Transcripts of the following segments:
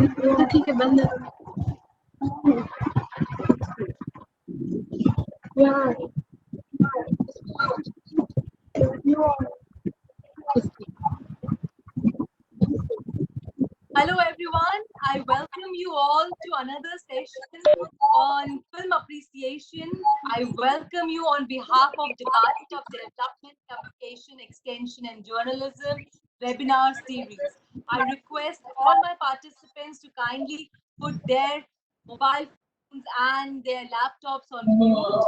तो ठीक है बंद Hello everyone, I welcome you all to another session on film appreciation. I welcome you on behalf of Department of Development, Communication, Extension and Journalism webinar series. I request all my participants to kindly put their mobile phones and their laptops on mute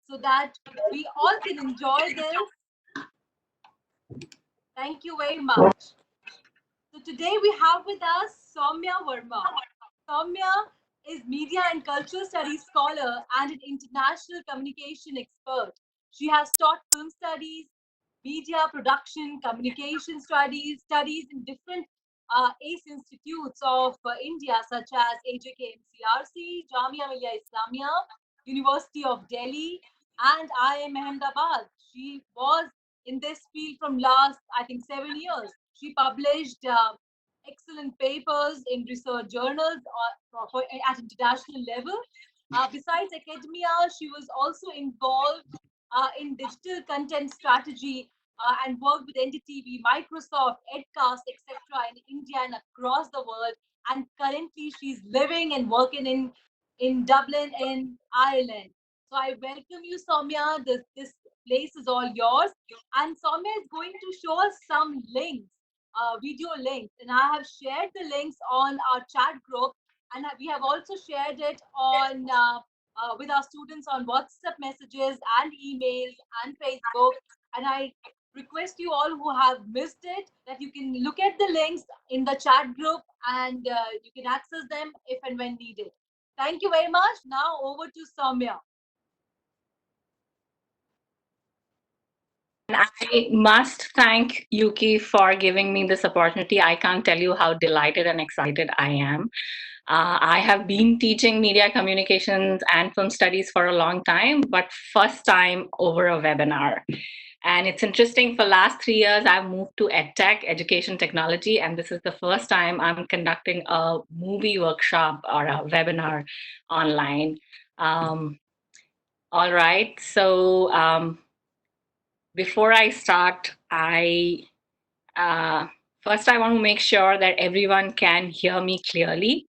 so that we all can enjoy this. Thank you very much. So today we have with us Soumya Verma. Soumya is media and cultural studies scholar and an international communication expert. She has taught film studies, media production, communication studies in different ACE institutes of India such as AJK MCRC, Jamia Millia Islamia, University of Delhi, and IIM Ahmedabad. She was in this field from last, I think, 7 years. She published excellent papers in research journals at international level. Besides academia, she was also involved in digital content strategy and worked with NDTV, Microsoft, Edcast, etc. in India and across the world. And currently, she's living and working in Dublin, in Ireland. So I welcome you, Soumya. This place is all yours. And Soumya is going to show us some links, video links. And I have shared the links on our chat group. And we have also shared it on with our students on WhatsApp messages and emails and Facebook. And I request you all who have missed it that you can look at the links in the chat group and you can access them if and when needed. Thank you very much. Now over to Soumya. I must thank Yuki for giving me this opportunity. I can't tell you how delighted and excited I am. I have been teaching media communications and film studies for a long time, but first time over a webinar. And it's interesting, for last 3 years, I've moved to EdTech, education technology, and this is the first time I'm conducting a movie workshop or a webinar online. All right, so before I start, first I want to make sure that everyone can hear me clearly.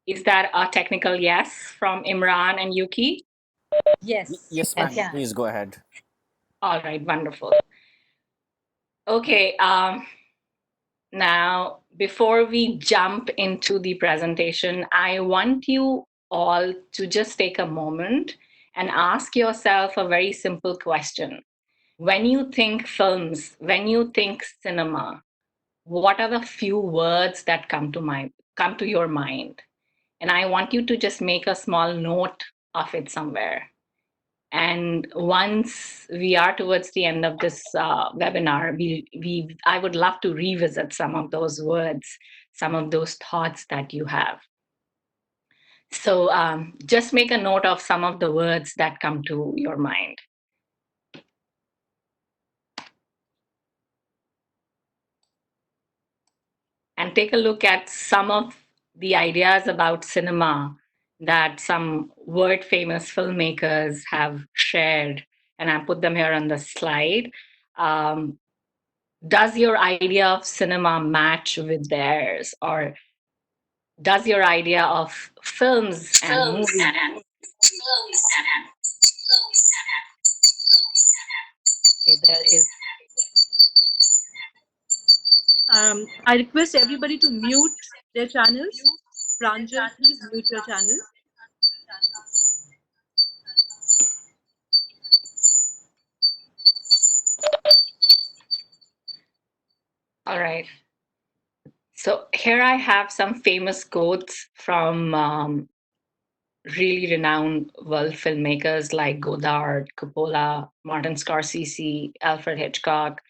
Is that a technical yes from Imran and Yuki? Yes. Yes, ma'am. Please go ahead. All right, wonderful. Okay, now before we jump into the presentation, I want you all to just take a moment and ask yourself a very simple question. When you think films, when you think cinema, what are the few words that come to your mind? And I want you to just make a small note of it somewhere. And once we are towards the end of this webinar, I would love to revisit some of those words, some of those thoughts that you have. So just make a note of some of the words that come to your mind. And take a look at some of the ideas about cinema that some world famous filmmakers have shared, and I put them here on the slide. Does your idea of cinema match with theirs, or does your idea of films and movies? Okay, there is. I request everybody to mute their channels. Pranjal, please mute your channel. All right. So here I have some famous quotes from really renowned world filmmakers like Godard, Coppola, Martin Scorsese, Alfred Hitchcock,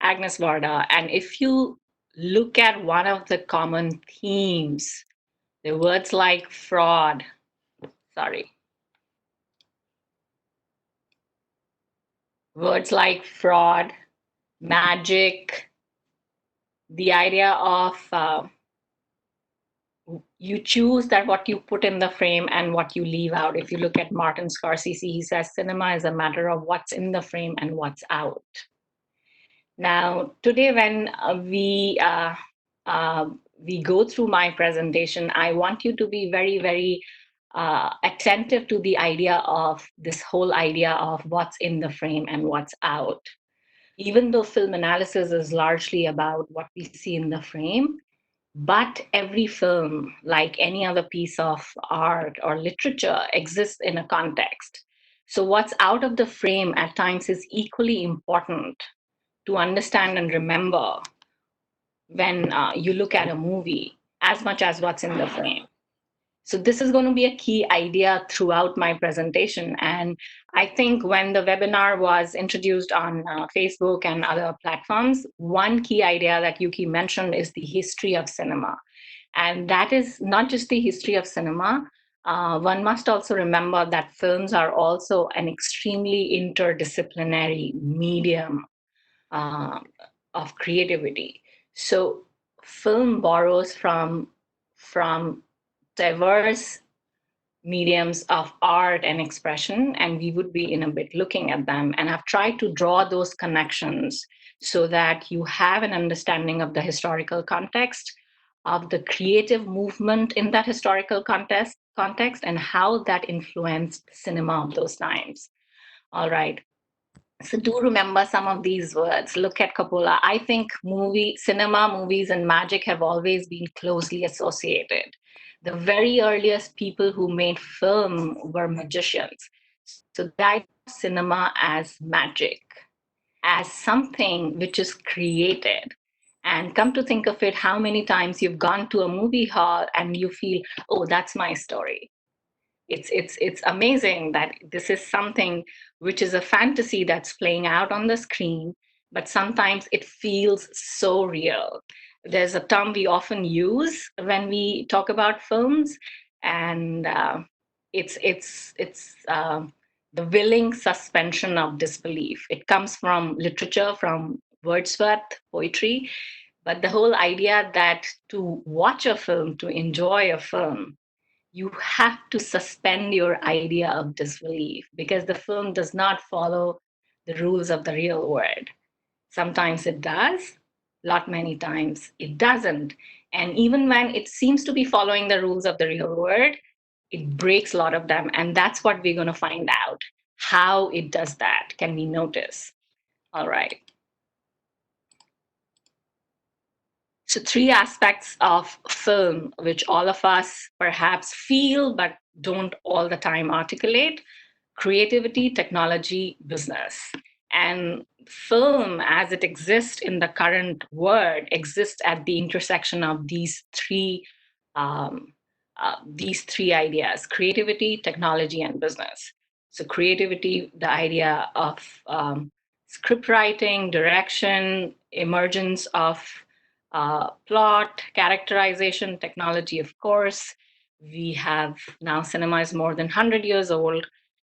Agnes Varda. And if you look at one of the common themes, the words like fraud, words like fraud, magic, the idea of you choose that what you put in the frame and what you leave out. If you look at Martin Scorsese, he says cinema is a matter of what's in the frame and what's out. Now, today, when we go through my presentation, I want you to be very, very attentive to the idea of this whole idea of what's in the frame and what's out. Even though film analysis is largely about what we see in the frame, but every film, like any other piece of art or literature, exists in a context. So, what's out of the frame at times is equally important to understand and remember when you look at a movie as much as what's in the frame. So this is going to be a key idea throughout my presentation. And I think when the webinar was introduced on Facebook and other platforms, one key idea that Yuki mentioned is the history of cinema. And that is not just the history of cinema. One must also remember that films are also an extremely interdisciplinary medium uh, of creativity. So film borrows from diverse mediums of art and expression, and we would be in a bit looking at them. And I've tried to draw those connections so that you have an understanding of the historical context, of the creative movement in that historical context and how that influenced cinema of those times. All right. So do remember some of these words. Look at Coppola. I think cinema, movies, and magic have always been closely associated. The very earliest people who made film were magicians. So the idea of cinema as magic, as something which is created. And come to think of it, how many times you've gone to a movie hall and you feel, oh, that's my story. It's amazing that this is something which is a fantasy that's playing out on the screen, but sometimes it feels so real. There's a term we often use when we talk about films, and it's the willing suspension of disbelief. It comes from literature, from Wordsworth poetry, but the whole idea that to watch a film, to enjoy a film, you have to suspend your idea of disbelief because the film does not follow the rules of the real world. Sometimes it does, lot many times it doesn't. And even when it seems to be following the rules of the real world, it breaks a lot of them. And that's what we're going to find out. How it does that, can we notice? All right. So, three aspects of film, which all of us perhaps feel but don't all the time articulate: creativity, technology, business. And film, as it exists in the current world, exists at the intersection of um, these three ideas: creativity, technology, and business. So, creativity, the idea of script writing, direction, emergence of plot, characterization, technology, of course. We have now cinema is more than 100 years old.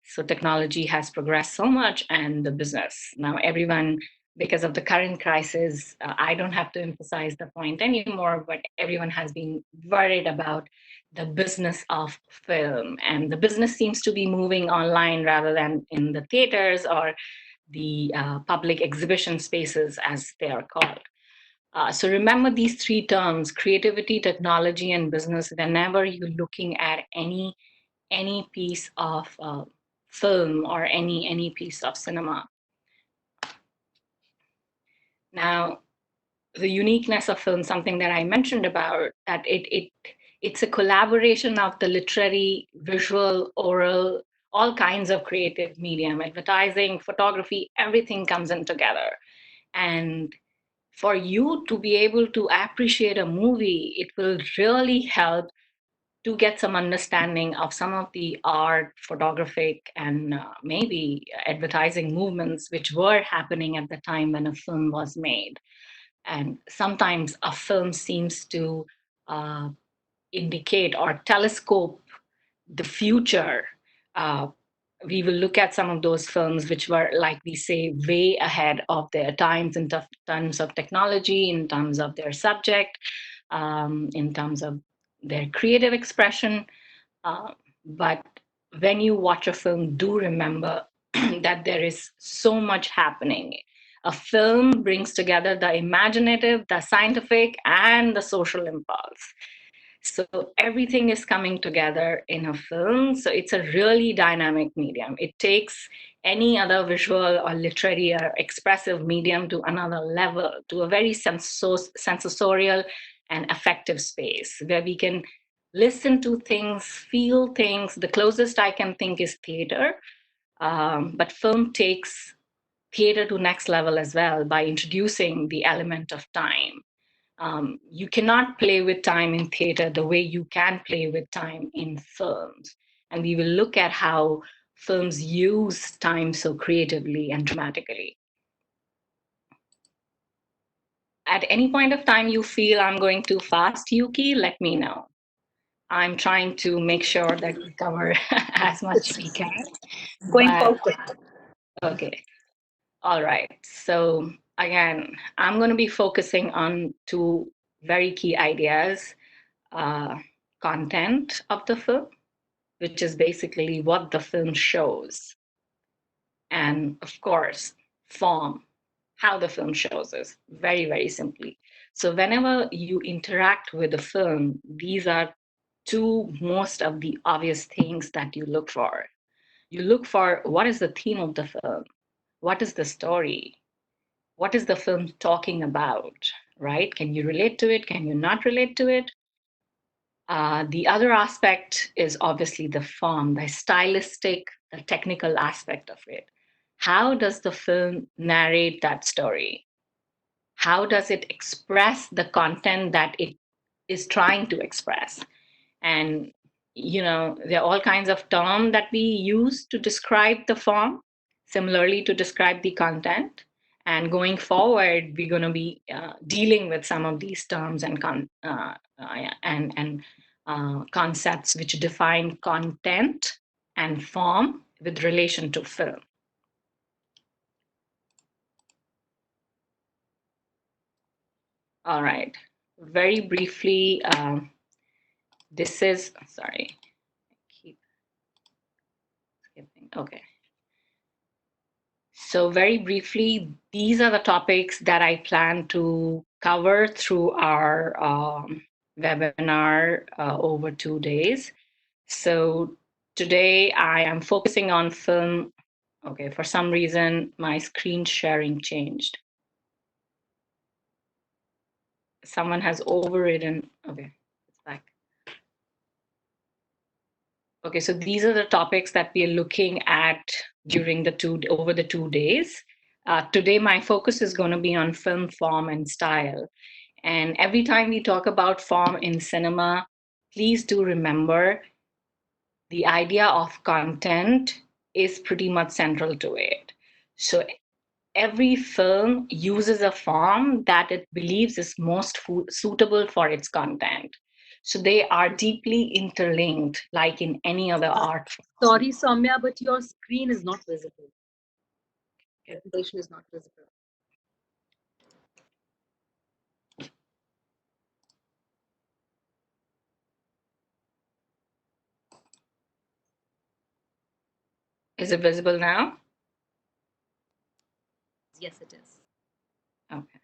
So technology has progressed so much, and the business. Now, everyone, because of the current crisis, I don't have to emphasize the point anymore, but everyone has been worried about the business of film. And the business seems to be moving online rather than in the theaters or the public exhibition spaces, as they are called. So remember these three terms: creativity, technology, and business, whenever you're looking at any piece of film or any piece of cinema. Now, the uniqueness of film, something that I mentioned about, that it's a collaboration of the literary, visual, oral, all kinds of creative medium, advertising, photography, everything comes in together. And for you to be able to appreciate a movie, it will really help to get some understanding of some of the art, photographic, and maybe advertising movements which were happening at the time when a film was made. And sometimes a film seems to uh, indicate or telescope the future. Uh, we will look at some of those films which were, like we say, way ahead of their times in terms of technology, in terms of their subject, in terms of their creative expression. But when you watch a film, do remember that there is so much happening. A film brings together the imaginative, the scientific, and the social impulse. So everything is coming together in a film. So it's a really dynamic medium. It takes any other visual or literary or expressive medium to another level, to a very sensorial and affective space where we can listen to things, feel things. The closest I can think is theater, but film takes theater to next level as well by introducing the element of time. You cannot play with time in theater the way you can play with time in films. And we will look at how films use time so creatively and dramatically. At any point of time you feel I'm going too fast, Yuki, let me know. I'm trying to make sure that we cover as much as we can. Going But forward. okay, all right. So again, I'm going to be focusing on two very key ideas: uh, content of the film, which is basically what the film shows, and of course, form, how the film shows us, very, very simply. So, whenever you interact with a film, these are two most of the obvious things that you look for. You look for what is the theme of the film, what is the story, what is the film talking about, right? Can you relate to it? Can you not relate to it? The other aspect is obviously the form, the stylistic, the technical aspect of it. How does the film narrate that story? How does it express the content that it is trying to express? And, there are all kinds of terms that we use to describe the form, similarly to describe the content. And going forward, we're going to be dealing with some of these terms and concepts which define content and form with relation to film. All right. Very briefly, this is, sorry, I keep skipping. Okay. So, very briefly, these are the topics that I plan to cover through our webinar over 2 days. So, today I am focusing on film. Okay, for some reason, my screen sharing changed. Someone has overridden. Okay, it's back. Okay, so these are the topics that we are looking at during over the 2 days. Today, my focus is going to be on film form and style. And every time we talk about form in cinema, please do remember the idea of content is pretty much central to it. So every film uses a form that it believes is most suitable for its content. So they are deeply interlinked, like in any other art form. Sorry, Soumya, but your screen is not visible. Presentation is not visible. Is it visible now? Yes, it is. Okay.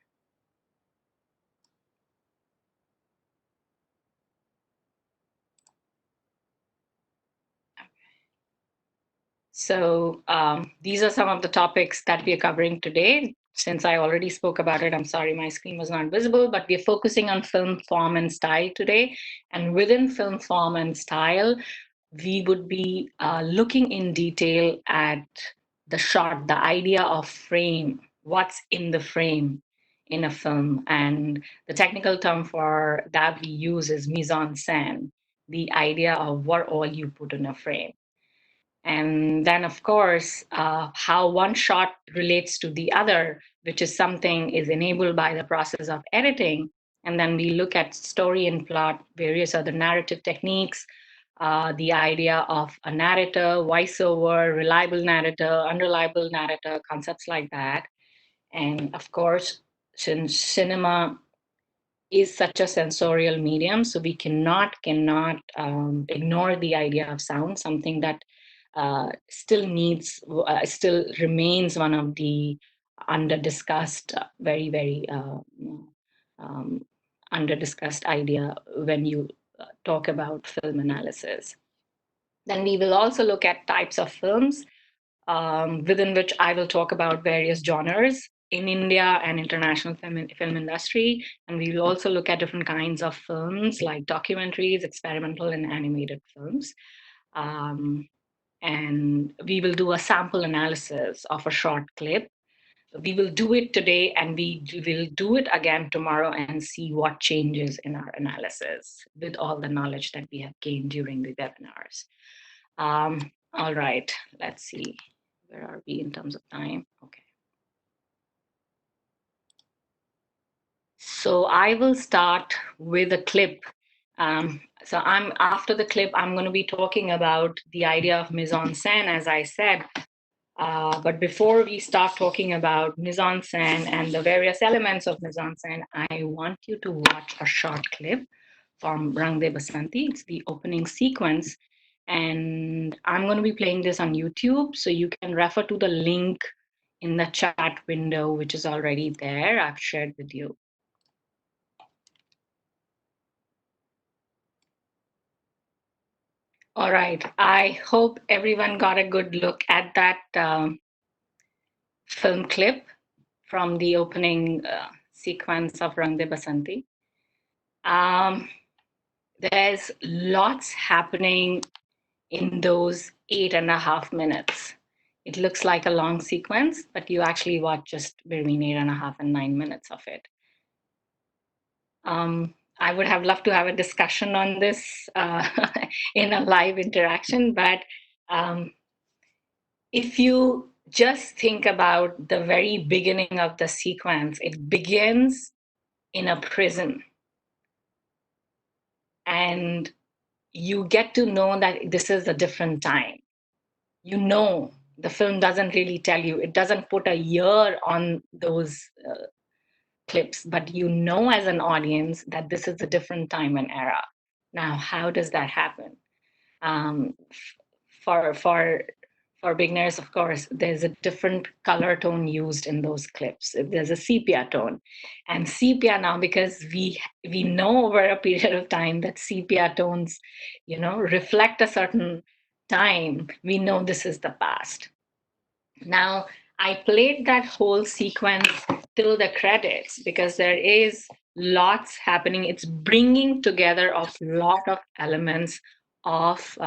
So these are some of the topics that we are covering today. Since I already spoke about it, I'm sorry my screen was not visible, but we're focusing on film form and style today. And within film form and style, we would be looking in detail at the shot, the idea of frame, what's in the frame in a film. And the technical term for that we use is mise-en-scene, the idea of what all you put in a frame. And then, of course, how one shot relates to the other, which is something is enabled by the process of editing. And then we look at story and plot, various other narrative techniques, the idea of a narrator, voiceover, reliable narrator, unreliable narrator, concepts like that. And of course, since cinema is such a sensorial medium, so we cannot ignore the idea of sound, something that still remains one of the under discussed, very very um, under discussed idea when you talk about film analysis. Then we will also look at types of films, within which I will talk about various genres in India and international film industry. And we will also look at different kinds of films like documentaries, experimental, and animated films. Um, and we will do a sample analysis of a short clip. We will do it today and we will do it again tomorrow and see what changes in our analysis with all the knowledge that we have gained during the webinars. All right, let's see. Where are we in terms of time? Okay. So I will start with a clip. So after the clip, I'm going to be talking about the idea of mise-en-scene, as I said. But before we start talking about mise-en-scene and the various elements of mise-en-scene, I want you to watch a short clip from Rang De Basanti. It's the opening sequence. And I'm going to be playing this on YouTube, so you can refer to the link in the chat window, which is already there. I've shared with you. All right. I hope everyone got a good look at that film clip from the opening sequence of Rang De Basanti. There's lots happening in those 8.5 minutes. It looks like a long sequence, but you actually watch just between 8.5 and 9 minutes of it. I would have loved to have a discussion on this in a live interaction, but if you just think about the very beginning of the sequence, it begins in a prison. And you get to know that this is a different time. You know, the film doesn't really tell you, it doesn't put a year on those clips, but you know as an audience that this is a different time and era. Now, how does that happen? For beginners, of course, there's a different color tone used in those clips. There's a sepia tone, and sepia now, because we know over a period of time that sepia tones, reflect a certain time. We know this is the past. Now, I played that whole sequence till the credits because there is lots happening. It's bringing together a lot of elements of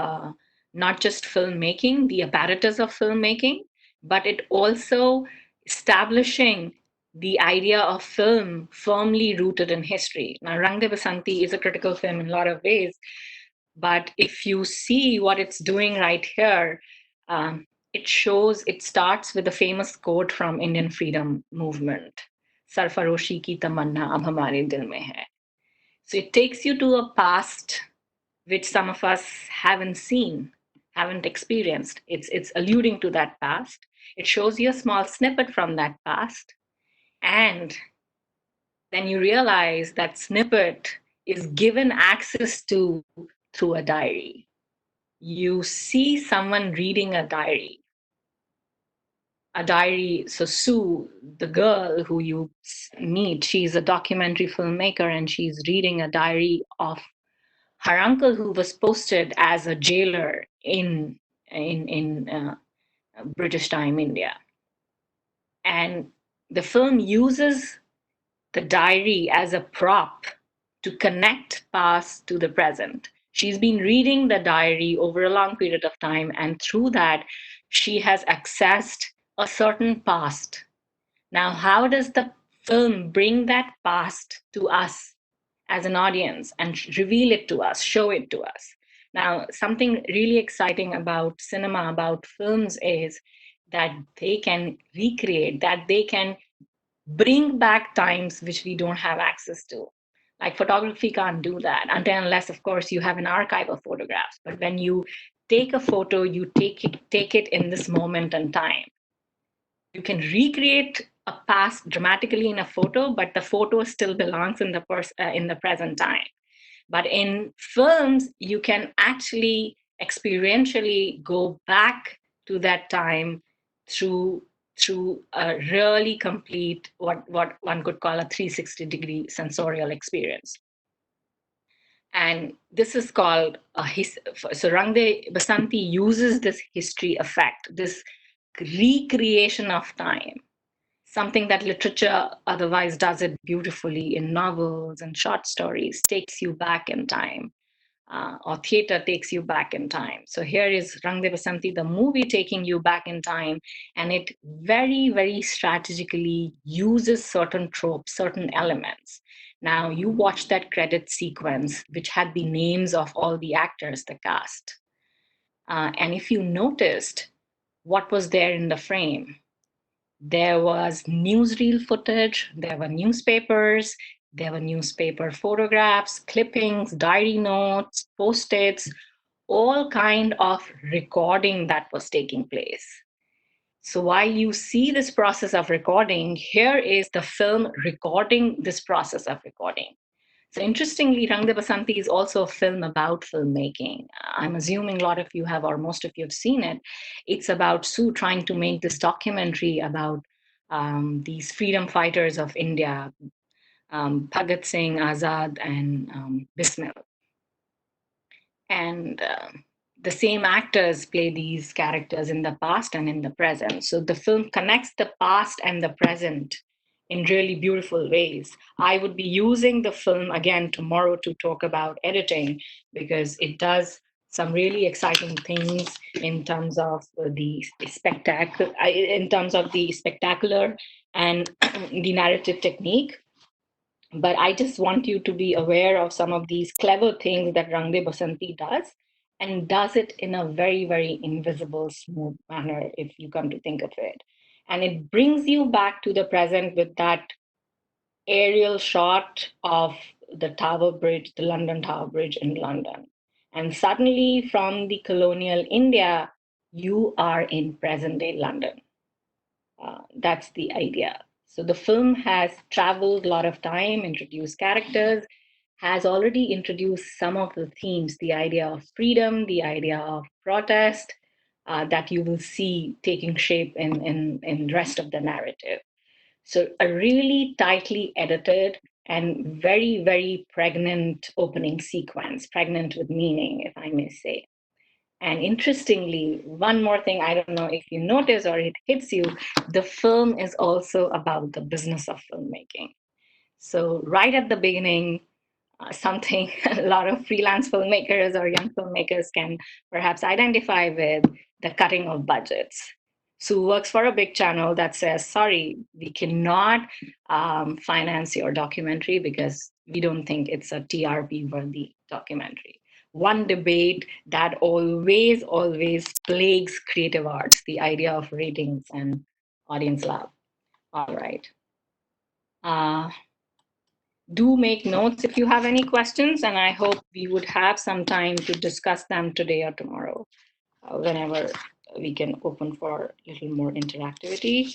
not just filmmaking, the apparatus of filmmaking, but it also establishing the idea of film firmly rooted in history. Now, Rang De Basanti is a critical film in a lot of ways, but if you see what it's doing right here, it starts with a famous quote from Indian freedom movement, Sarfaroshi ki tamanna ab hamare dil mein hai. So it takes you to a past which some of us haven't seen, haven't experienced. It's alluding to that past. It shows you a small snippet from that past. And then you realize that snippet is given access to through a diary. You see someone reading a diary. So Sue, the girl who you meet, she's a documentary filmmaker and she's reading a diary of her uncle who was posted as a jailer in British time India. And the film uses the diary as a prop to connect past to the present. She's been reading the diary over a long period of time, and through that, she has accessed a certain past. Now, how does the film bring that past to us as an audience and reveal it to us, show it to us? Now, something really exciting about cinema, about films, is that they can recreate, that they can bring back times which we don't have access to. Like photography can't do that until unless, of course, you have an archive of photographs. But when you take a photo, you take it in this moment and time. You can recreate a past dramatically in a photo, but the photo still belongs in the present time. But in films, you can actually experientially go back to that time through a really complete what one could call a 360-degree sensorial experience. And this is called so Rangde Basanti uses this history effect, this recreation of time, something that literature otherwise does it beautifully in novels and short stories, takes you back in time, or theater takes you back in time. So here is Rang De Basanti, the movie, taking you back in time, and it very, very strategically uses certain tropes, certain elements. Now, you watch that credit sequence, which had the names of all the actors, the cast. And if you noticed what was there in the frame, there was newsreel footage, there were newspapers, there were newspaper photographs, clippings, diary notes, post-its, all kind of recording that was taking place. So while you see this process of recording, here is the film recording this process of recording. So interestingly, Rang De Basanti is also a film about filmmaking. I'm assuming a lot of you have, or most of you have seen it. It's about Sue trying to make this documentary about these freedom fighters of India, Bhagat Singh, Azad, and Bismil. And the same actors play these characters in the past and in the present. So the film connects the past and the present in really beautiful ways. I would be using the film again tomorrow to talk about editing, because it does some really exciting things in terms of the spectacular and the narrative technique. But I just want you to be aware of some of these clever things that Rangde Basanti does, and does it in a very, very invisible, smooth manner, if you come to think of it. And it brings you back to the present with that aerial shot of the Tower Bridge, the London Tower Bridge in London. And suddenly, from the colonial India, you are in present day London. That's the idea. So the film has traveled a lot of time, introduced characters, has already introduced some of the themes, the idea of freedom, the idea of protest, that you will see taking shape in rest of the narrative. So a really tightly edited and very, very pregnant opening sequence, pregnant with meaning, if I may say. And interestingly, one more thing, I don't know if you notice or it hits you, the film is also about the business of filmmaking. So, right at the beginning, something a lot of freelance filmmakers or young filmmakers can perhaps identify with, the cutting of budgets. Sue works for a big channel that says, sorry, we cannot finance your documentary because we don't think it's a TRP worthy documentary. One debate that always, always plagues creative arts, the idea of ratings and audience love. All right. Do make notes if you have any questions, and I hope we would have some time to discuss them today or tomorrow, whenever we can open for a little more interactivity.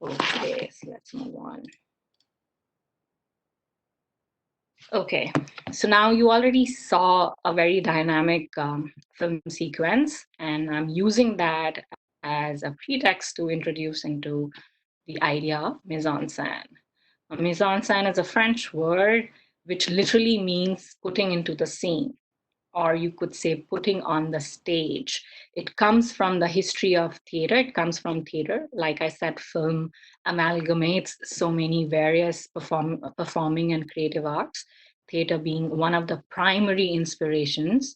Okay, so let's move on. Okay, so now you already saw a very dynamic film sequence, and I'm using that as a pretext to introduce into the idea of mise-en-scene. Mise-en-scene is a French word which literally means putting into the scene, or you could say putting on the stage. It comes from the history of theater. It comes from theater. Like I said, film amalgamates so many various performing and creative arts, theater being one of the primary inspirations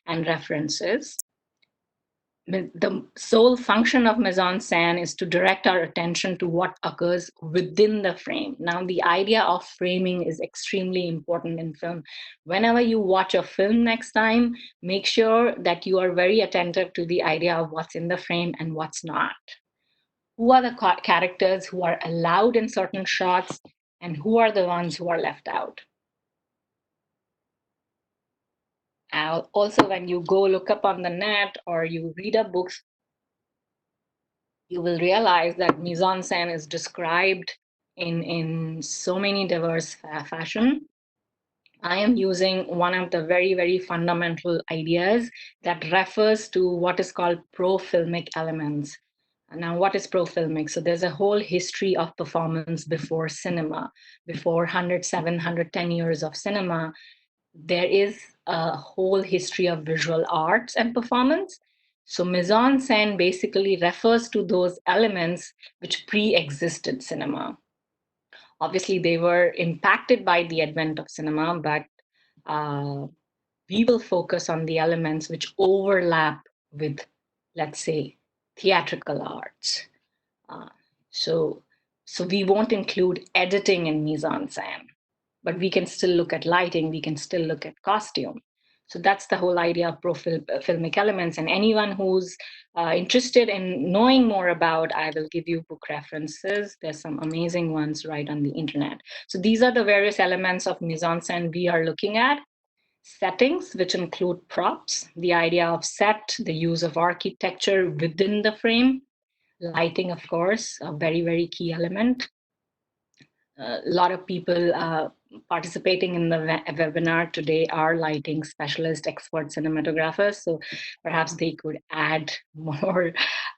and references. The sole function of mise-en-scene is to direct our attention to what occurs within the frame. Now, the idea of framing is extremely important in film. Whenever you watch a film next time, make sure that you are very attentive to the idea of what's in the frame and what's not. Who are the characters who are allowed in certain shots, and who are the ones who are left out? Also, when you go look up on the net or you read a book, you will realize that mise-en-scene is described in so many diverse fashion. I am using one of the very, very fundamental ideas that refers to what is called pro-filmic elements. Now, what is pro-filmic? So there's a whole history of performance before cinema, before 107, 110 years of cinema. There is a whole history of visual arts and performance. So mise-en-scene basically refers to those elements which pre-existed cinema. Obviously, they were impacted by the advent of cinema, but uh, we will focus on the elements which overlap with, let's say, theatrical arts. Uh, so, so we won't include editing in mise-en-scene, but we can still look at lighting, we can still look at costume. So that's the whole idea of filmic elements. And anyone who's interested in knowing more about, I will give you book references. There's some amazing ones right on the internet. So these are the various elements of mise-en-scene we are looking at. Settings, which include props, the idea of set, the use of architecture within the frame, lighting, of course, a very, very key element. A lot of people participating in the webinar today are lighting specialist, expert cinematographers. So perhaps they could add more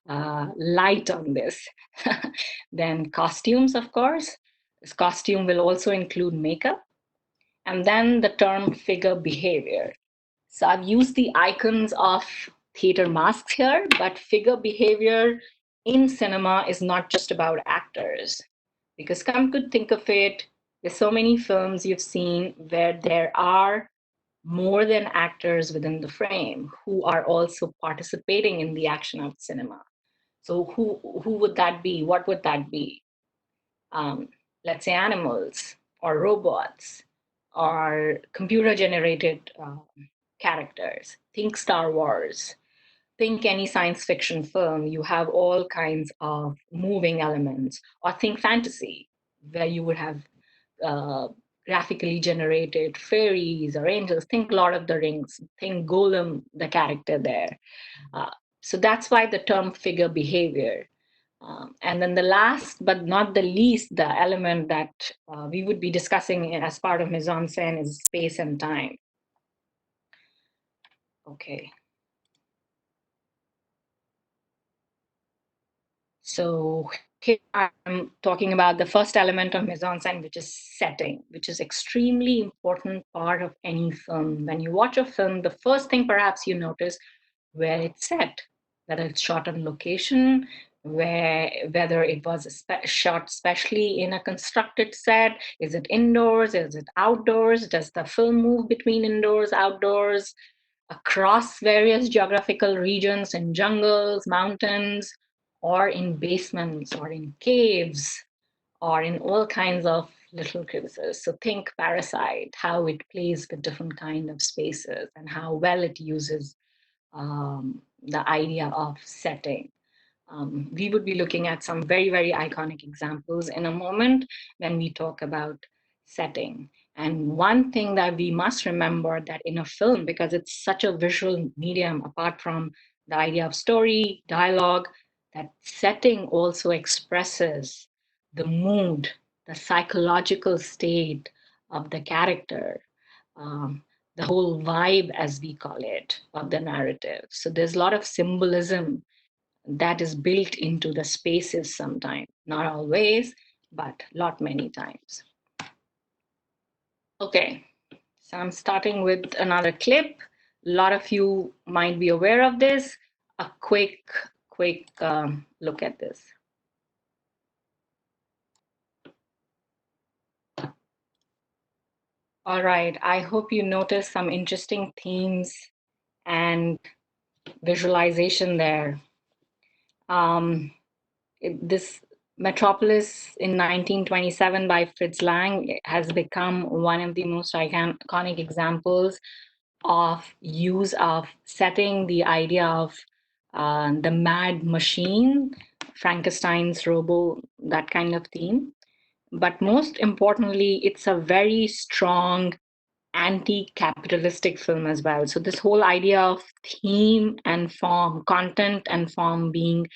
light on this. Then costumes, of course. This costume will also include makeup. And then the term figure behavior. So I've used the icons of theater masks here, but figure behavior in cinema is not just about actors. Because come to think of it, there's so many films you've seen where there are more than actors within the frame who are also participating in the action of cinema. So who would that be? What would that be? Um, let's say animals or robots or computer generated characters. Think Star Wars. Think any science fiction film. You have all kinds of moving elements. Or think fantasy, where you would have uh, graphically generated fairies or angels. Think Lord of the Rings. Think Golem, the character there. Uh, so that's why the term figure behavior. And then the last but not the least, the element that we would be discussing as part of mise-en-scene is space and time. Okay. So here I'm talking about the first element of mise-en-scene, which is setting, which is extremely important part of any film. When you watch a film, the first thing perhaps you notice where it's set, whether it's shot on location, whether it was shot specially in a constructed set, is it indoors, is it outdoors, does the film move between indoors, outdoors, across various geographical regions in jungles, mountains, or in basements, or in caves, or in all kinds of little crevices. So think Parasite, how it plays with different kind of spaces and how well it uses the idea of setting. We would be looking at some very, very iconic examples in a moment when we talk about setting. And one thing that we must remember that in a film, because it's such a visual medium, apart from the idea of story, dialogue, that setting also expresses the mood, the psychological state of the character, um, the whole vibe, as we call it, of the narrative. So there's a lot of symbolism that is built into the spaces sometimes, not always, but lot many times. Okay, so I'm starting with another clip. A lot of you might be aware of this. A quick look at this. All right, I hope you noticed some interesting themes and visualization there. This Metropolis in 1927 by Fritz Lang has become one of the most iconic examples of use of setting the idea of the mad machine, Frankenstein's robo, that kind of theme. But most importantly, it's a very strong anti-capitalistic film as well. So this whole idea of theme and form, content and form being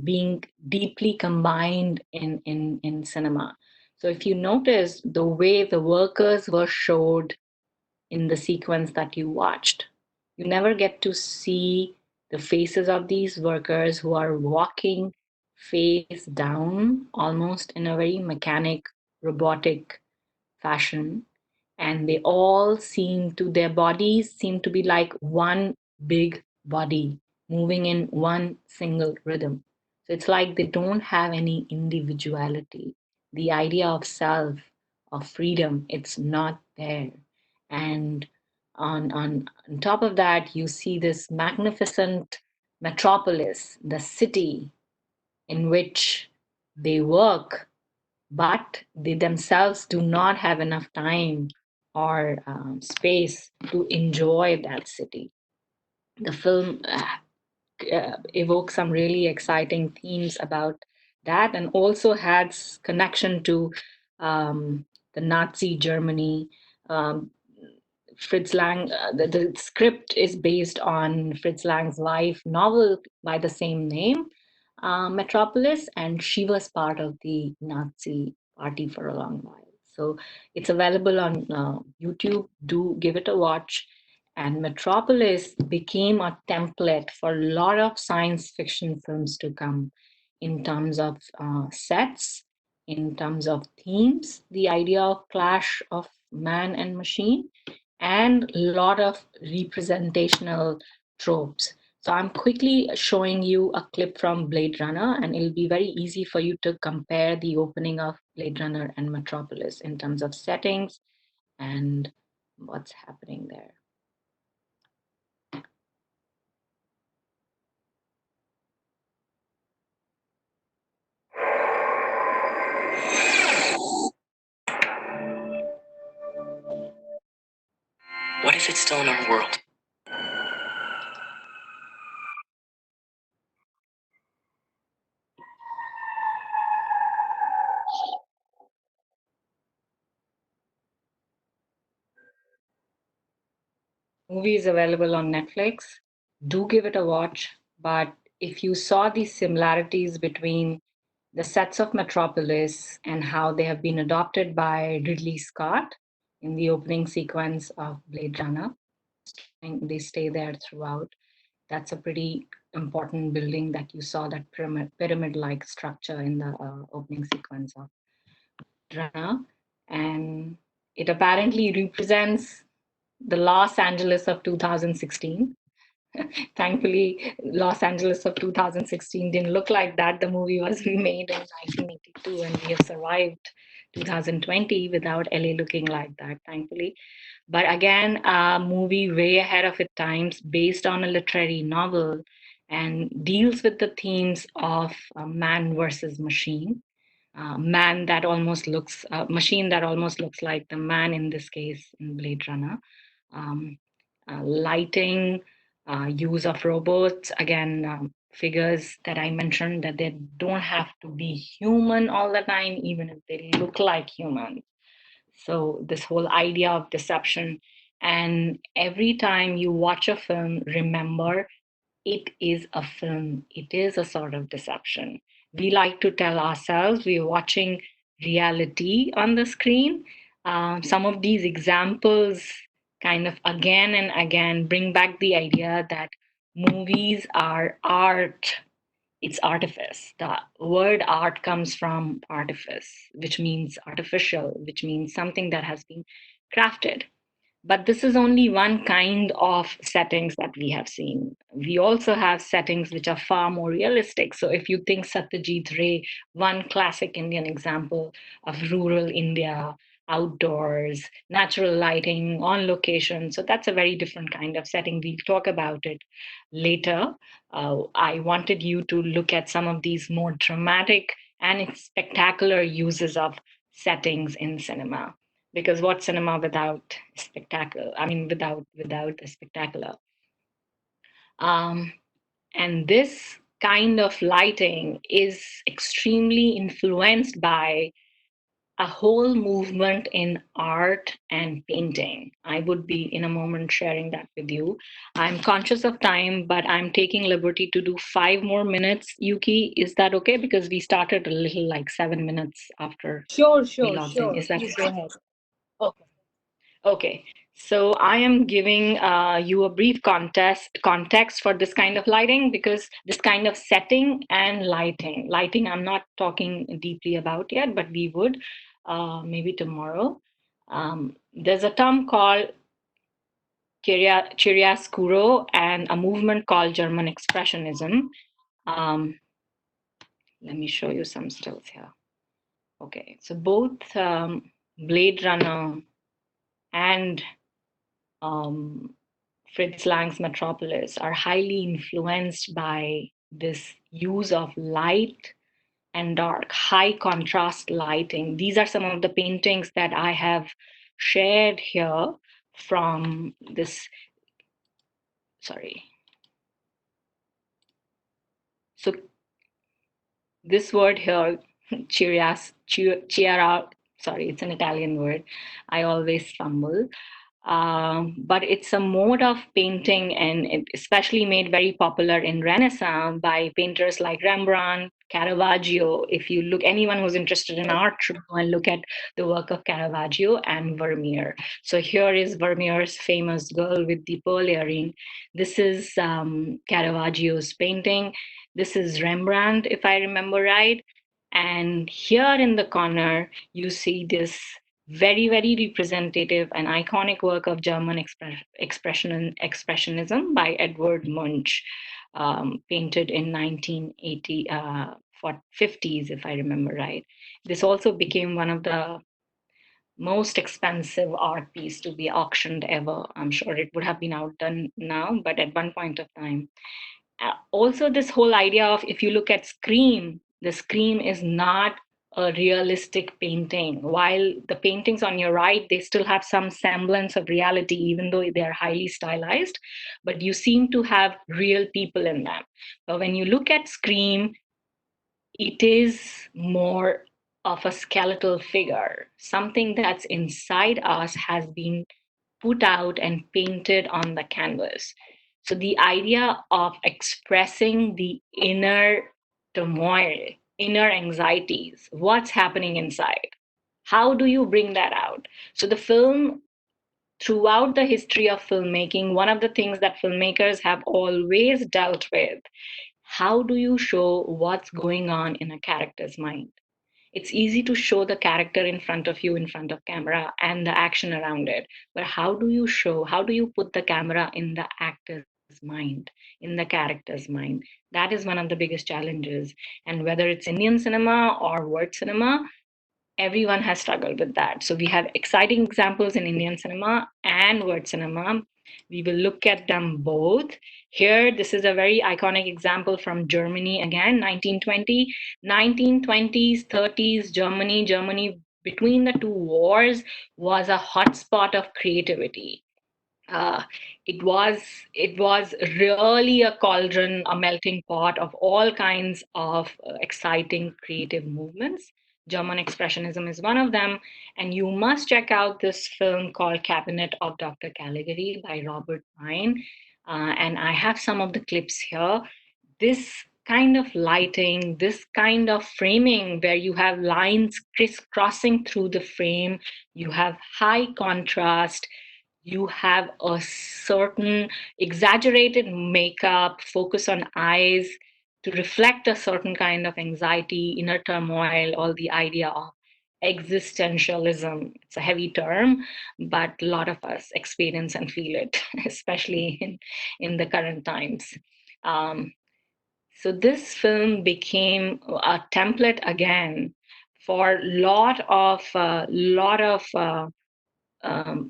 being deeply combined in cinema. So if you notice the way the workers were showed in the sequence that you watched, you never get to see the faces of these workers who are walking face down, almost in a very mechanic, robotic fashion, and they all seem to, their bodies seem to be like one big body moving in one single rhythm. So it's like they don't have any individuality. The idea of self, of freedom, it's not there. And on top of that, you see this magnificent metropolis, the city in which they work, but they themselves do not have enough time or space to enjoy that city. The film evokes some really exciting themes about that, and also has connection to the Nazi Germany. Um, Fritz Lang, the script is based on Fritz Lang's life novel by the same name, Metropolis, and she was part of the Nazi party for a long while. So it's available on YouTube. Do give it a watch. And Metropolis became a template for a lot of science fiction films to come in terms of sets, in terms of themes, the idea of clash of man and machine, and a lot of representational tropes. So I'm quickly showing you a clip from Blade Runner, and it'll be very easy for you to compare the opening of Blade Runner and Metropolis in terms of settings and what's happening there. What if it's still in our world? Movie is available on Netflix. Do give it a watch. But if you saw the similarities between the sets of Metropolis and how they have been adopted by Ridley Scott in the opening sequence of Blade Runner, and they stay there throughout. That's a pretty important building that you saw, that pyramid-like structure in the opening sequence of Runner, and it apparently represents the Los Angeles of 2016. Thankfully, Los Angeles of 2016 didn't look like that. The movie was made in 1982, and we have survived 2020 without LA looking like that, thankfully. But again, a movie way ahead of its times, based on a literary novel, and deals with the themes of man versus machine. Man that almost looks, machine that almost looks like the man in this case in Blade Runner. Um, Lighting, use of robots, again, figures that I mentioned, that they don't have to be human all the time, even if they look like humans. So this whole idea of deception. And every time you watch a film, remember, it is a film, it is a sort of deception. We like to tell ourselves we're watching reality on the screen. Some of these examples kind of again and again bring back the idea that movies are art. It's artifice. The word art comes from artifice, which means artificial, which means something that has been crafted. But this is only one kind of settings that we have seen. We also have settings which are far more realistic. So if you think Satyajit Ray, one classic Indian example of rural India, outdoors, natural lighting, on location. So that's a very different kind of setting. We'll talk about it later. I wanted you to look at some of these more dramatic and spectacular uses of settings in cinema, because what cinema without spectacle, I mean without the spectacular. um, and this kind of lighting is extremely influenced by a whole movement in art and painting. I would be in a moment sharing that with you. I'm conscious of time, but I'm taking liberty to do 5 more minutes. Yuki, is that okay? Because we started a little like 7 minutes after Sure, we sure, logged in. sure. Is that Please go okay? ahead. Okay. Okay, so I am giving you a brief context for this kind of lighting, because this kind of setting and lighting. Lighting, I'm not talking deeply about yet, but we would maybe tomorrow. There's a term called chiaroscuro and a movement called German Expressionism. Um, Let me show you some stills here. Okay, so both Blade Runner and Fritz Lang's Metropolis are highly influenced by this use of light and dark, high contrast lighting. These are some of the paintings that I have shared here from this, sorry. So this word here, sorry, it's an Italian word. I always fumble. But it's a mode of painting, and it especially made very popular in Renaissance by painters like Rembrandt, Caravaggio. If you look, anyone who's interested in art should go and look at the work of Caravaggio and Vermeer. So here is Vermeer's famous Girl with the Pearl Earring. This is Caravaggio's painting. This is Rembrandt, if I remember right. And here in the corner, you see this very, very representative and iconic work of German expressionism by Edward Munch, painted in 1980, 50s, if I remember right. This also became one of the most expensive art piece to be auctioned ever. I'm sure it would have been outdone now, but at one point of time. Also, this whole idea of, if you look at Scream, the Scream is not a realistic painting. While the paintings on your right, they still have some semblance of reality, even though they are highly stylized, but you seem to have real people in them. But when you look at Scream, it is more of a skeletal figure. Something that's inside us has been put out and painted on the canvas. So the idea of expressing the inner turmoil, inner anxieties, what's happening inside, how do you bring that out? So the film, throughout the history of filmmaking, one of the things that filmmakers have always dealt with, how do you show what's going on in a character's mind? It's easy to show the character in front of you, in front of camera, and the action around it. But how do you put the camera in the actor's mind, in the character's mind? That is one of the biggest challenges. And whether it's Indian cinema or word cinema, everyone has struggled with that. So we have exciting examples in Indian cinema and word cinema. We will look at them both. Here, this is a very iconic example from Germany again, 1920, 1920s, 30s, Germany between the two wars was a hotspot of creativity. Uh, it was really a cauldron, a melting pot of all kinds of exciting creative movements. German Expressionism is one of them, and you must check out this film called Cabinet of Dr. Caligari by Robert Pine. And I have some of the clips here. This kind of lighting, this kind of framing where you have lines crisscrossing through the frame, you have high contrast, you have a certain exaggerated makeup, focus on eyes to reflect a certain kind of anxiety, inner turmoil, all the idea of existentialism. It's a heavy term, but a lot of us experience and feel it, especially in the current times. Um, so this film became a template again for lot of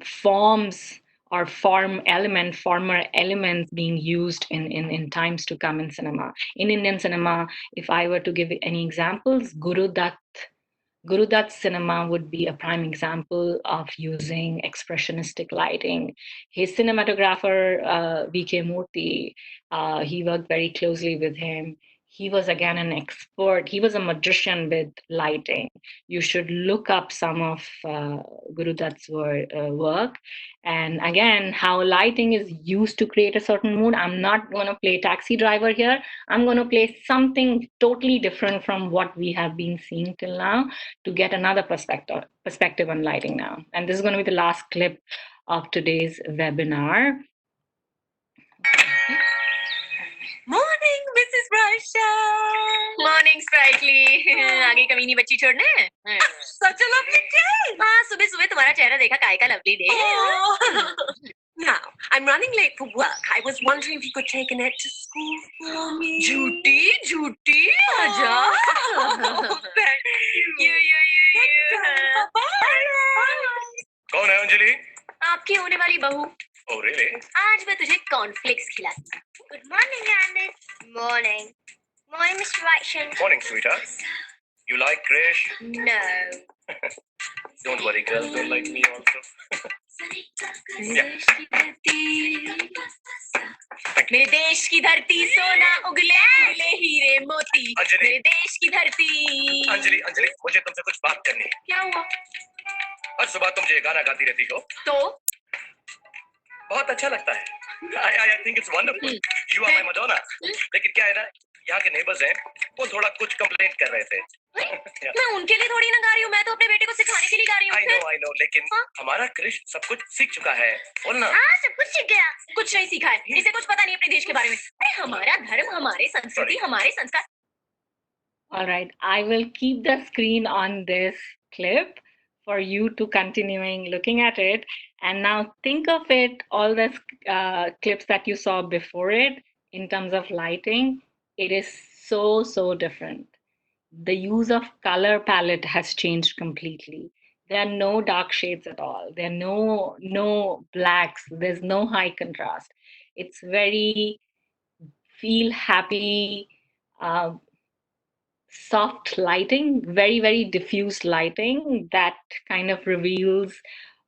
forms or former elements being used in times to come in cinema. In Indian cinema, if I were to give any examples, Guru Dutt's cinema would be a prime example of using expressionistic lighting. His cinematographer, V.K. Murthy, he worked very closely with him. he was again an expert. He was a magician with lighting. You should look up some of Guru Dutt's work. And again, how lighting is used to create a certain mood. I'm not going to play Taxi Driver here. I'm going to play something totally different from what we have been seeing till now to get another perspective on lighting now. And this is going to be the last clip of today's webinar. Morning Mrs Varsha morning strictly आगे कमीनी बच्ची छोड़ने सच a lovely day हाँ सुबह सुबह तुम्हारा चेहरा देखा काय का lovely day Now, I'm running late for work. I was wondering if you could take Annette to school for me. Jhooty, aja. Thank you. कौन है अंजलि? आपकी होने वाली बहू. Oh really? आज मैं तुझे कॉर्नफ्लेक्स खिलाऊंगा. Good morning, Alice. Morning. Morning, Mr. Wright. Morning, sweetheart. You like Krish? No. Don't worry, girls don't like me also. मेरे देश की धरती सोना उगले उगले हीरे मोती. अंजलि. मेरे देश की धरती. अंजलि, मुझे तुमसे कुछ बात करनी है. क्या हुआ? हर सुबह तुम ये गाना गाती रहती हो. तो बहुत अच्छा लगता है. I think it's wonderful. You are my Madonna. लेकिन क्या है ना, यहाँ के नेबर्स हैं, वो थोड़ा कुछ कंप्लेंट कर रहे थे. मैं उनके लिए थोड़ी ना गा रही हूँ, मैं तो अपने बेटे को सिखाने के लिए गा रही हूँ. I know, लेकिन हमारा क्रिश सब कुछ सीख चुका है. बोलना. हाँ, सब कुछ सीख गया. कुछ नहीं सीखा है, इसे कुछ पता नहीं अपने देश के बारे में. अरे हमारा धर्म, हमारे संस्कृति, हमारे संस्कार. All right, I will keep the screen on this clip for you to continuing looking at it. And now think of it, all the clips that you saw before it in terms of lighting, it is so different. The use of color palette has changed completely. There are no dark shades at all. There are no blacks. There's no high contrast. It's very feel happy, soft lighting, very diffuse lighting that kind of reveals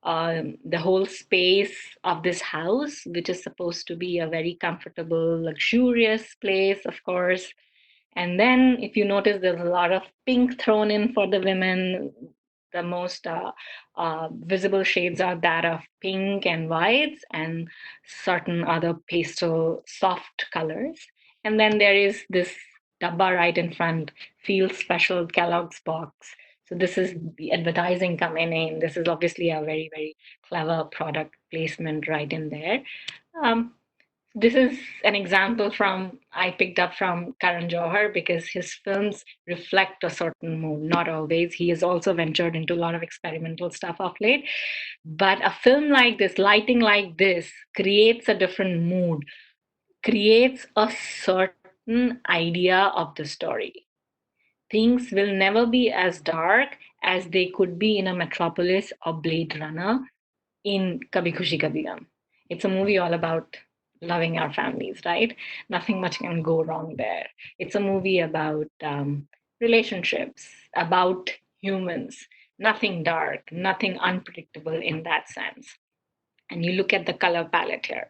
the whole space of this house, which is supposed to be a very comfortable, luxurious place, of course. And then, if you notice, there's a lot of pink thrown in for the women. The most visible shades are that of pink and whites and certain other pastel soft colors. And then there is this dabba right in front, Feel Special Kellogg's box. So this is the advertising coming in. This is obviously a very clever product placement right in there. This is an example I picked up from Karan Johar because his films reflect a certain mood. Not always. He has also ventured into a lot of experimental stuff of late. But a film like this, lighting like this, creates a different mood, creates a certain idea of the story. Things will never be as dark as they could be in a Metropolis or Blade Runner in Kabhi Khushi Kabhi Gum. It's a movie all about loving our families, right? Nothing much can go wrong there. It's a movie about relationships, about humans, nothing dark, nothing unpredictable in that sense. And you look at the color palette here.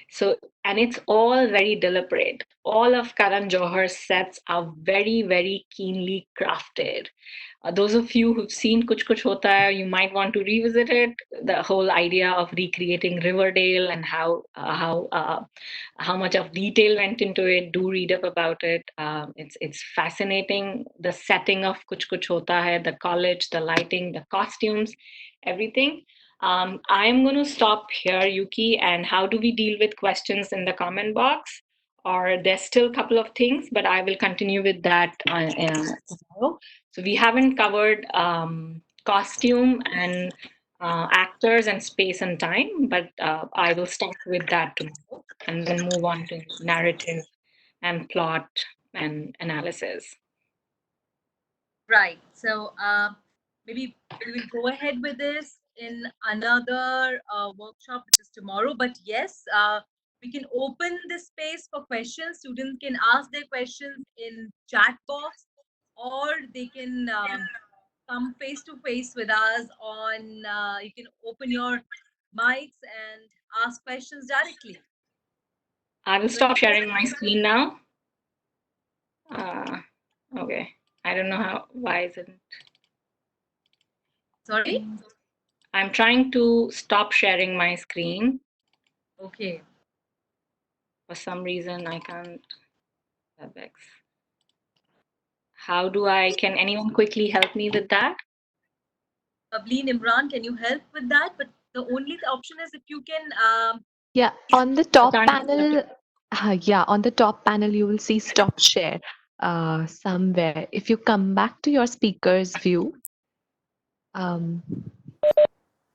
So, and it's all very deliberate. All of Karan Johar's sets are very keenly crafted. Those of you who've seen Kuch Kuch Hota Hai, you might want to revisit it. The whole idea of recreating Riverdale and how much of detail went into it. Do read up about it. It's fascinating. The setting of Kuch Kuch Hota Hai, the college, the lighting, the costumes, everything. I'm going to stop here, Yuki. And how do we deal with questions in the comment box? Or there's still a couple of things, but I will continue with that tomorrow. So we haven't covered costume and actors and space and time, but I will start with that tomorrow and then move on to narrative and plot and analysis. Right. So maybe we will go ahead with this in another workshop, which is tomorrow. But yes, we can open this space for questions. Students can ask their questions in chat box, or they can come face to face with us on. You can open your mics and ask questions directly. I will stop sharing my screen now. Okay. I don't know why isn't. Sorry? I'm trying to stop sharing my screen. Okay. For some reason, I can't. WebEx. Can anyone quickly help me with that? Ableen, Imran, can you help with that? But the only option is if you can Yeah, on the top Basanti, panel, on the top panel, you will see stop share somewhere. If you come back to your speaker's view, um,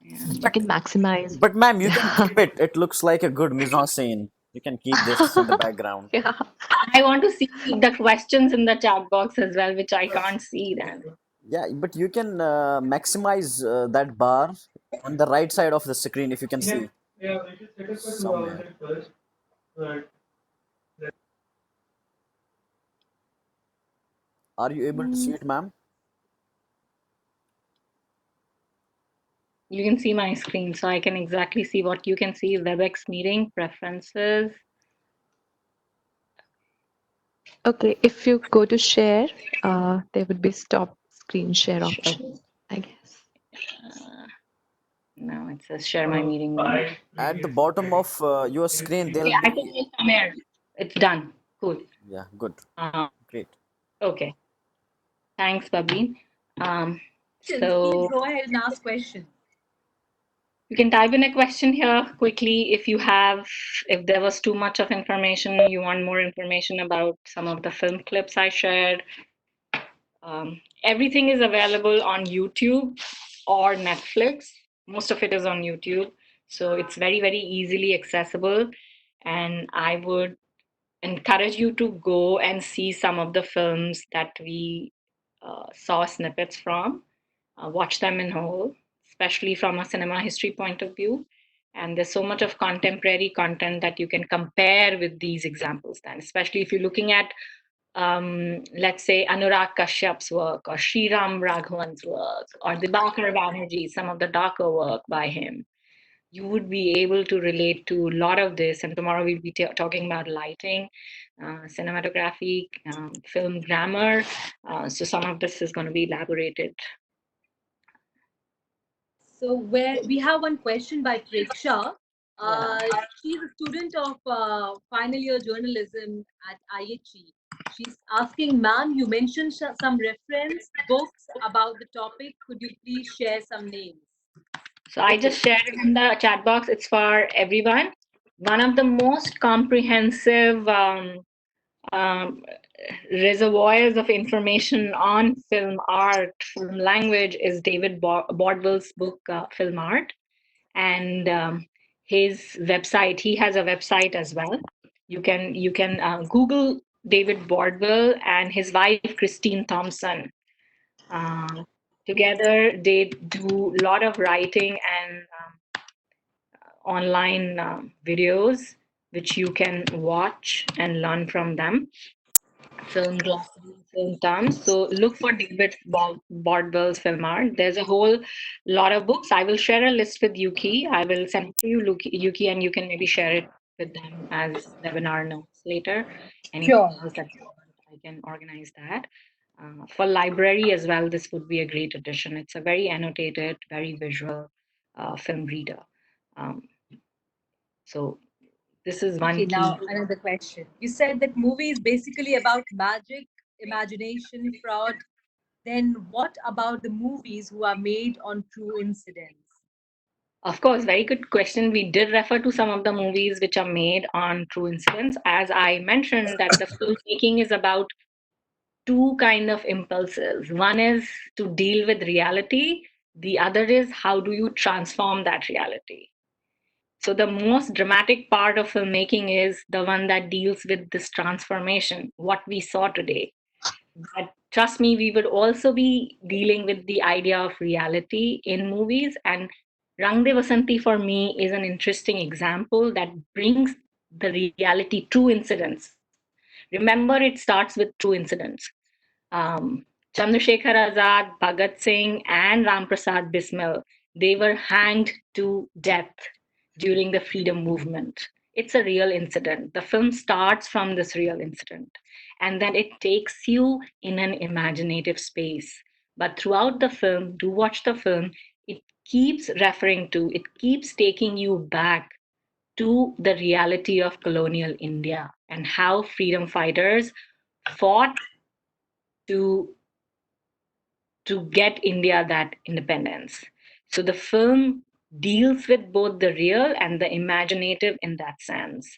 you can maximize. But ma'am, you can Yeah. keep it. It looks like a good mise-en-scene. You can keep this in the background. Yeah. I want to see the questions in the chat box as well, which I can't see then. Yeah, but you can maximize that bar on the right side of the screen if you can see somewhere. Are you able to see it, ma'am? You can see my screen, so I can exactly see what you can see. WebEx meeting, preferences. Okay, if you go to share, there would be stop screen share option, I guess. No, it says share my meeting room. At the bottom of your screen, there'll Yeah, I think be. it's somewhere. It's done. Cool. Yeah, good. Great. Okay. Thanks, Babin. Please So go ahead and ask questions. you can type in a question here quickly if there was too much of information, you want more information about some of the film clips I shared. Everything is available on YouTube or Netflix. Most of it is on YouTube. So it's very, very easily accessible. And I would encourage you to go and see some of the films that we saw snippets from. Watch them in whole, especially from a cinema history point of view. And there's so much of contemporary content that you can compare with these examples then, especially if you're looking at let's say Anurag Kashyap's work or Sriram Raghavan's work or Dibakar Banerjee, some of the darker work by him. You would be able to relate to a lot of this. And tomorrow we'll be talking about lighting, cinematography, film grammar. So some of this is going to be elaborated. So where we have one question by Preksha. She's a student of final year journalism at IHE. She's asking, ma'am, you mentioned some reference books about the topic. Could you please share some names? So I just shared it in the chat box. It's for everyone. One of the most comprehensive um, reservoirs of information on film art, film language is David Bordwell's book, Film Art. And his website, he has a website as well. You can Google David Bordwell and his wife, Christine Thompson. Together, they do a lot of writing and online videos, which you can watch and learn from them. Film glossary, film terms. So look for David Bordwell's film art. There's a whole lot of books. I will share a list with Yuki. I will send it to you, Yuki, and you can maybe share it with them as webinar notes later. Anything else that you want, I can organize that. For library as well, this would be a great addition. It's a very annotated, very visual film reader. So this is one Okay, key. now another question. You said that movie is basically about magic, imagination, fraud. Then what about the movies who are made on true incidents? Of course, very good question. We did refer to some of the movies which are made on true incidents. As I mentioned, that the filmmaking is about two kind of impulses. One is to deal with reality. The other is how do you transform that reality. So the most dramatic part of filmmaking is the one that deals with this transformation, what we saw today. But trust me, we would also be dealing with the idea of reality in movies. And Rang De Vasanti for me is an interesting example that brings the reality, true incidents. Remember, it starts with true incidents. Chandrasekhar Azad, Bhagat Singh, and Ram Prasad Bismil, they were hanged to death during the freedom movement it's a real incident. The film starts from this real incident, and then it takes you in an imaginative space. But throughout the film, do watch the film, it keeps referring to, it keeps taking you back to the reality of colonial India and how freedom fighters fought to get India that independence. So the film deals with both the real and the imaginative in that sense.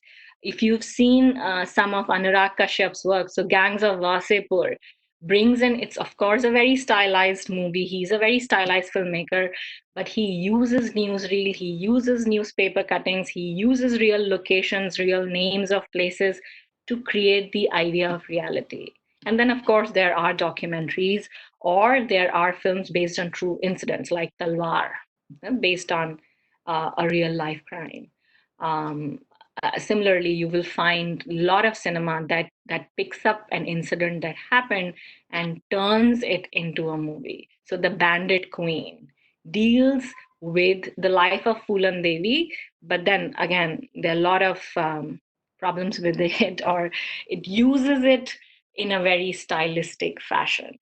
If you've seen some of Anurag Kashyap's work, so Gangs of Wasepur brings in, it's of course a very stylized movie. He's a very stylized filmmaker, but he uses newsreel, he uses newspaper cuttings, he uses real locations, real names of places to create the idea of reality. And then, of course, there are documentaries or there are films based on true incidents like Talwar, based on a real life crime. Um, Similarly, you will find a lot of cinema that picks up an incident that happened and turns it into a movie. So The Bandit Queen deals with the life of Phulan Devi, but then again, there are a lot of problems with it, or it uses it in a very stylistic fashion.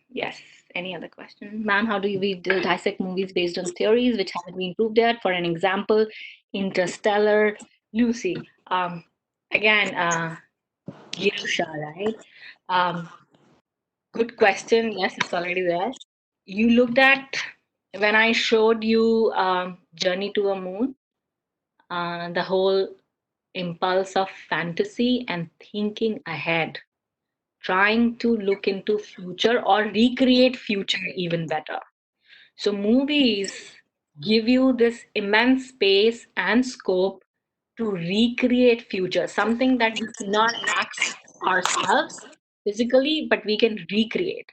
Yes. Any other question? Ma'am, how do we dissect movies based on theories which haven't been proved yet? For an example, Interstellar, Lucy. Again, Girusha, right? Good question. Yes, it's already there. You looked at, when I showed you Journey to a Moon, the whole impulse of fantasy and thinking ahead, trying to look into future or recreate future even better. So movies give you this immense space and scope to recreate future, something that we cannot access ourselves physically, but we can recreate.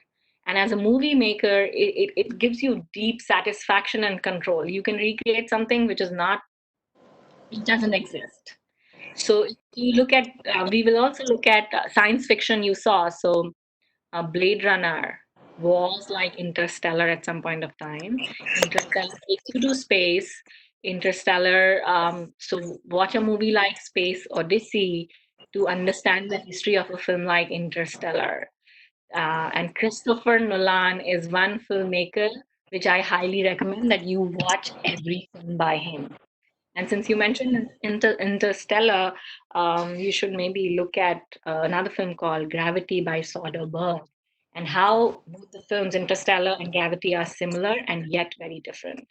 And as a movie maker, it gives you deep satisfaction and control. You can recreate something which is not, it doesn't exist. So if you look at, we will also look at science fiction you saw. So Blade Runner was like Interstellar at some point of time. Interstellar takes you to space. Interstellar, so watch a movie like Space Odyssey to understand the history of a film like Interstellar. And Christopher Nolan is one filmmaker which I highly recommend that you watch every film by him. And since you mentioned Interstellar, you should maybe look at another film called Gravity by Soderbergh, and how both the films Interstellar and Gravity are similar and yet very different.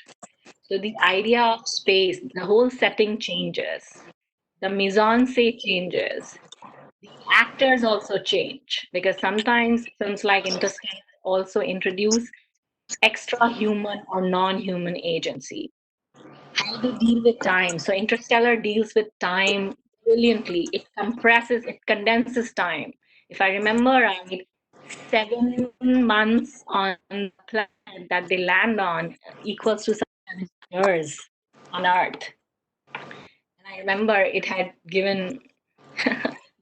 So the idea of space, the whole setting changes, the mise-en-scene changes, the actors also change because sometimes films like Interstellar also introduce extra human or non-human agency, how they deal with time. So Interstellar deals with time brilliantly. It compresses, it condenses time. If I remember right, 7 months on the planet that they land on equals to 7 years on Earth. And I remember it had given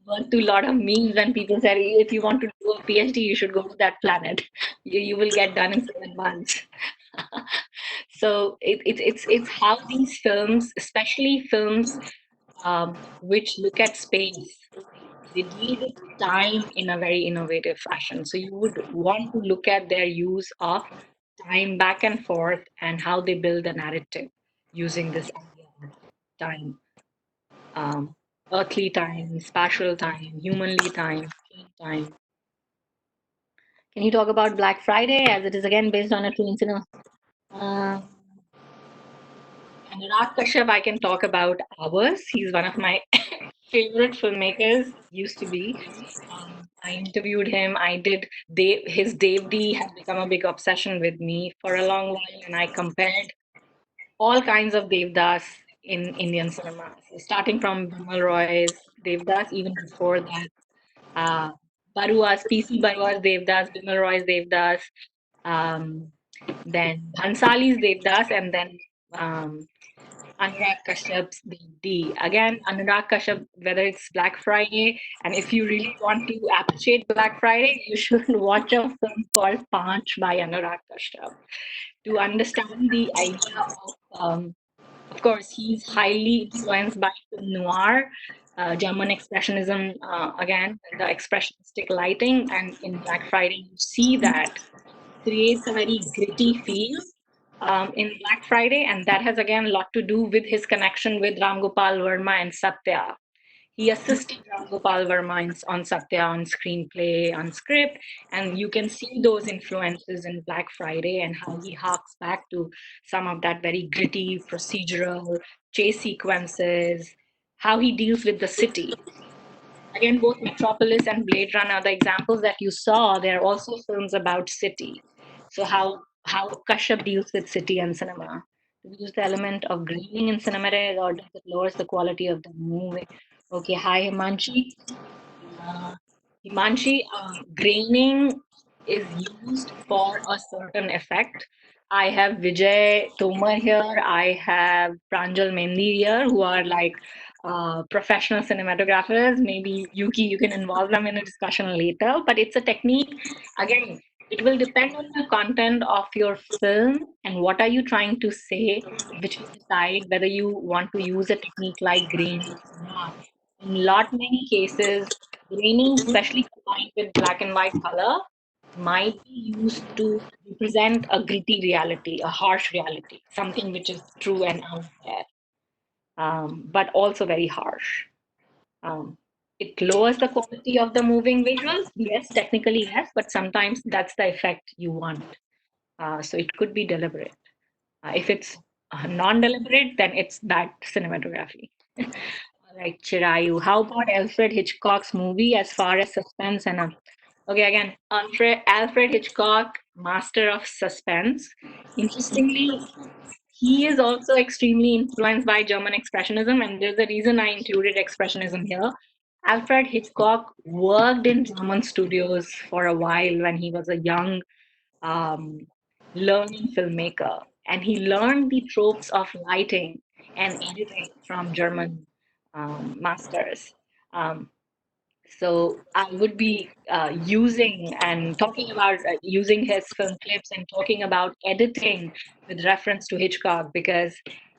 birth to a lot of memes when people said, if you want to do a PhD, you should go to that planet. You will get done in 7 months. So it's how these films, especially films which look at space, they deal with time in a very innovative fashion. So you would want to look at their use of time back and forth and how they build a narrative using this idea of time, earthly time, spatial time, humanly time, time. Can you talk about Black Friday, as it is again based on a true incident? Anurag Kashyap, I can talk about hours. He's one of my favorite filmmakers, used to be. I interviewed him. I did his Dev D has become a big obsession with me for a long while, and I compared all kinds of Devdas in Indian cinema. So starting from Bimal Roy's Devdas, even before that, Barua's PC Barua's Devdas, Bimal Roy's Devdas, then Bhansali's Devdas, and then Anurag Kashyap's D. Again, Anurag Kashyap, whether it's Black Friday, and if you really want to appreciate Black Friday, you should watch a film called Panch by Anurag Kashyap to understand the idea of of course, he's highly influenced by film noir, German expressionism, again, the expressionistic lighting. And in Black Friday, you see that creates a very gritty feel in Black Friday. And that has, again, a lot to do with his connection with Ram Gopal Verma and Satya. He assisted Ram Gopal Verma on Satya, on screenplay, on script, and you can see those influences in Black Friday and how he harks back to some of that very gritty procedural chase sequences, how he deals with the city. Again, both Metropolis and Blade Runner, the examples that you saw, they're also films about city. So how Kashyap deals with city and cinema. Do we use the element of graining in cinematic, or does it lowers the quality of the movie? Okay, hi Himanshi. Uh, Himanshi, graining is used for a certain effect. I have Vijay Tomar here. I have Pranjal Mendi here, who are like professional cinematographers. Maybe Yuki, you can involve them in a discussion later. But it's a technique. Again, it will depend on the content of your film and what are you trying to say, which will decide whether you want to use a technique like graining or not. In lot many cases, graining, especially combined with black and white color, might be used to represent a gritty reality, a harsh reality, something which is true and out there, but also very harsh. Um, it lowers the quality of the moving visuals. Yes, technically, yes, but sometimes that's the effect you want. So it could be deliberate. If it's non-deliberate, then it's bad cinematography. All right, Chirayu. How about Alfred Hitchcock's movie as far as suspense and okay, again, Alfred Hitchcock, master of suspense. Interestingly, he is also extremely influenced by German Expressionism, and there's a reason I included Expressionism here. Alfred Hitchcock worked in German studios for a while when he was a young um, learning filmmaker, and he learned the tropes of lighting and editing from German masters. Um, so I would be using and talking about using his film clips and talking about editing with reference to Hitchcock because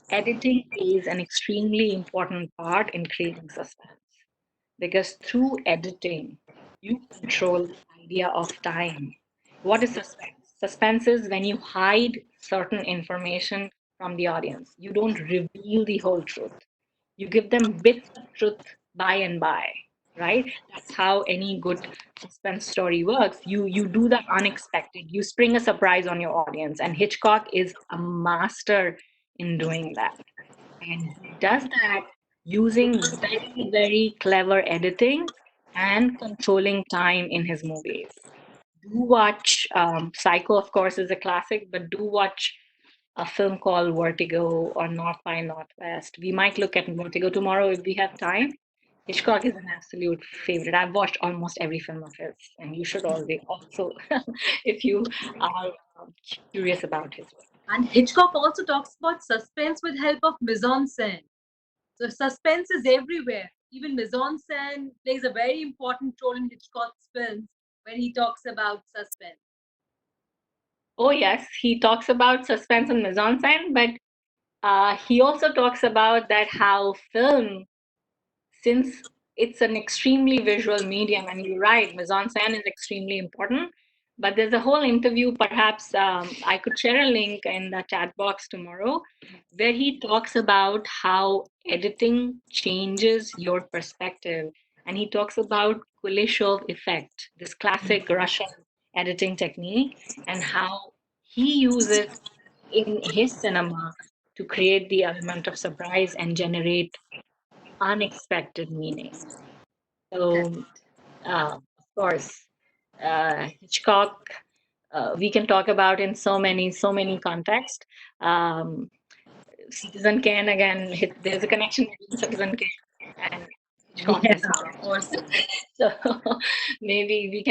editing plays an extremely important part in creating suspense. Because through editing, you control the idea of time. What is suspense? Suspense is when you hide certain information from the audience. You don't reveal the whole truth. You give them bits of truth by and by, right? That's how any good suspense story works. You do the unexpected. You spring a surprise on your audience, and Hitchcock is a master in doing that. And he does that using very, very clever editing and controlling time in his movies. Do watch Psycho, of course, is a classic, but do watch a film called Vertigo or North by Northwest. We might look at Vertigo tomorrow if we have time. Hitchcock is an absolute favorite. I've watched almost every film of his, and you should always also, if you are curious about his work. And Hitchcock also talks about suspense with help of mise-en-scene. So suspense is everywhere. Even mise-en-scene plays a very important role in Hitchcock's films when he talks about suspense. Oh, yes, he talks about suspense and mise-en-scene, but he also talks about that how film, since it's an extremely visual medium, and you're right, mise-en-scene is extremely important. But there's a whole interview, perhaps I could share a link in the chat box tomorrow, where he talks about how editing changes your perspective. And he talks about Kuleshov effect, this classic Russian editing technique, and how he uses in his cinema to create the element of surprise and generate unexpected meaning. So, of course, Hitchcock, we can talk about in so many contexts. Citizen Kane, again, there's a connection between Citizen Kane and Hitchcock as well. So maybe we